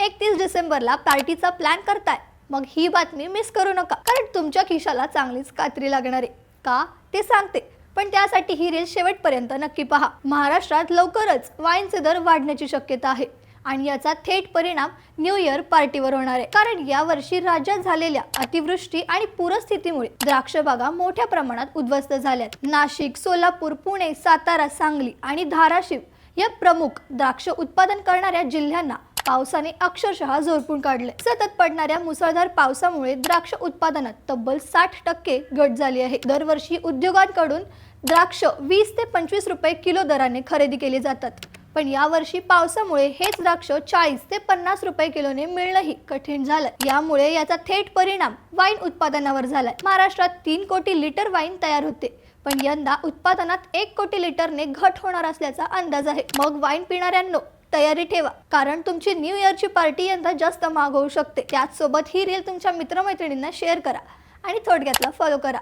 31 डिसेंबरला पार्टीचा प्लॅन करताय, मग ही बातमी मिस करू नका, कारण तुमच्या खिशाला चांगलीच कात्री लागणार आहे. का ते सांगते, पण त्यासाठी ही रील शेवटपर्यंत नक्की पहा. महाराष्ट्रात लवकरच वाईनचे दर वाढण्याची शक्यता आहे आणि याचा थेट परिणाम न्यू इयर पार्टीवर होणार आहे. कारण यावर्षी राज्यात झालेल्या अतिवृष्टी आणि पूरस्थितीमुळे द्राक्ष बागा मोठ्या प्रमाणात उद्ध्वस्त झाल्यात. नाशिक, सोलापूर, पुणे, सातारा, सांगली आणि धाराशिव या प्रमुख द्राक्ष उत्पादन करणाऱ्या जिल्ह्यांना पावसाने अक्षरशः झोडपून काढले. सतत पडणाऱ्या मुसळधार पावसामुळे द्राक्ष उत्पादनात तब्बल 60% घट झाली आहे. दरवर्षी उद्योगांकडून द्राक्ष 20 ते 25 रुपये किलो दराने खरेदी केली जातात, पण यावर्षी पावसामुळे हेच द्राक्ष 40 ते 50 रुपये किलोने मिळणंही कठीण झालं. यामुळे याचा थेट परिणाम वाईन उत्पादनावर झालाय. महाराष्ट्रात 3 कोटी लिटर वाईन तयार होते, पण यंदा उत्पादनात 1 कोटी लिटरने घट होणार असल्याचा अंदाज आहे. मग वाईन पिणाऱ्यांनो, तयारी ठेवा, कारण तुमची न्यू इयरची पार्टी यंदा जास्त महाग होऊ शकते. त्याचसोबत ही रील तुमच्या मित्रमैत्रिणींना शेअर करा आणि थोडक्यातला फॉलो करा.